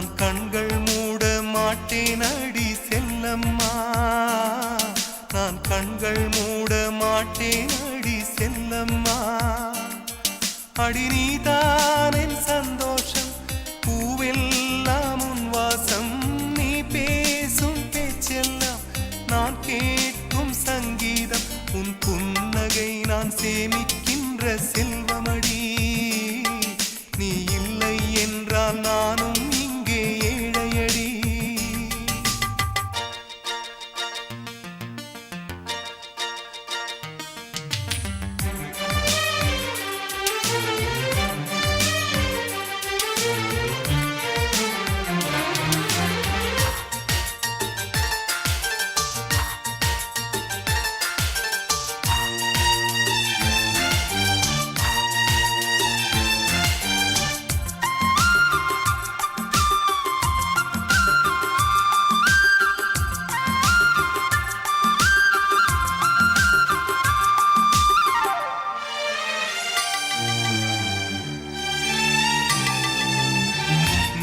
நான் கண்கள் மூட மாட்டேன் அடி செல்லம்மா, நான் கண்கள் மூட மாட்டேன் அடி செல்லம்மா. அடி நீதான் என் சந்தோஷம், பூவெல்லாம் உன் வாசம், நீ பேசும் பேச்செல்லாம் நான் கேட்கும் சங்கீதம், உன் புன்னகை நான் சேமிக்கின்ற செல்வமடி. நீ இல்லை என்றால் நானும் இங்கே ஏழையடி.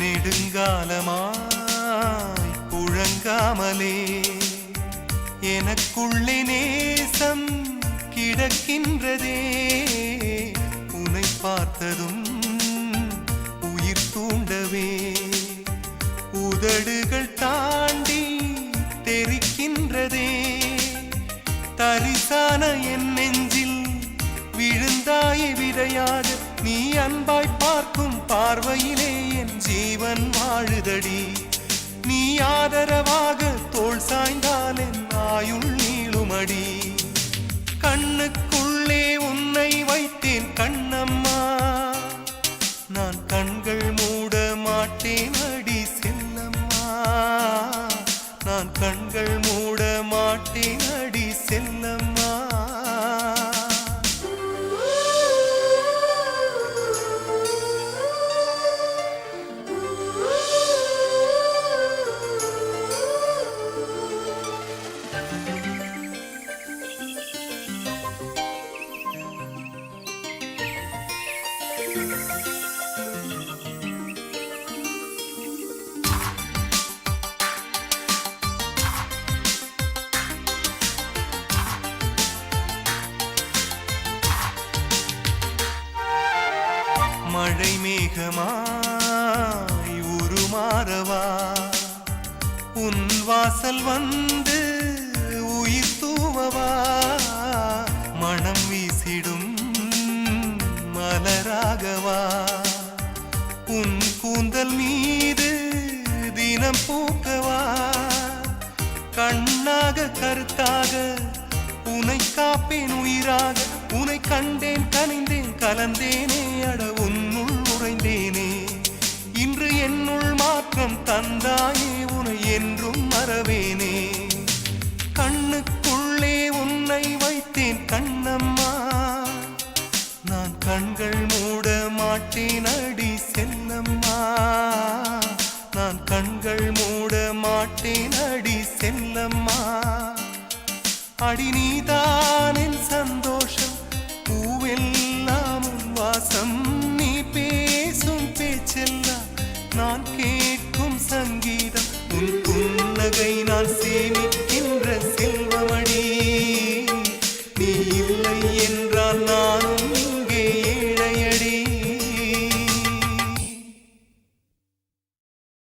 நெடுங்காலமாய் புழங்காமலே எனக்குள்ளே நேசம் கிடக்கின்றதே. உன்னை பார்த்ததும் உயிர் தூண்டவே உதடுகள் தாண்டி தெரிக்கின்றதே. தரிசான என் நெஞ்சில் விழுந்தாயே விதையாக, நீ அன்பாய் பார்க்கும் பார்வையிலே என் ஜீவன் வாழுதடி. நீ ஆதரவாக தோள் சாய்ந்தால் என் ஆயுள் நீளுமடி. கண்ணுக்குள்ளே உன்னை வைத்தேன் கண்ணம்மா, நான் கண்கள் மூட மாட்டேன் அடி செல்லம்மா, நான் கண்கள் மூட மாட்டேன் அடி செல்லம்மா. மழை மேகமாய் உருமாறவா, உன் வாசல் வந்து உயிர் தூவவா. மனம் வீசிடும் மலராகவா, உன் கூந்தல் மீது தினம் பூக்கவா. கண்ணாக கருத்தாக உனை காப்பேன் உயிராக, உனை கண்டேன் கனிந்தேன் கலந்தேனே அட உன்னுள் உறைந்தேனே. இன்று என்னுள் மாற்றம் தந்தாயே, உனை என்றும் மறவேனே. கண்ணுக்குள்ளே உன்னை வைத்தேன் கண்ணம்மா, நான் கண்கள் மூட மாட்டேன் அடி செல்லம்மா, நான் கண்கள் மூட மாட்டேன் அடி செல்லம்மா. அடி நீதான் என் சந்தோஷம், பூவெல்லாம் உன் வாசம், நீ பேசும் பேச்செல்லாம் நான் கேட்கும் சங்கீதம், உன் புன்னகை நான் சேமிக்க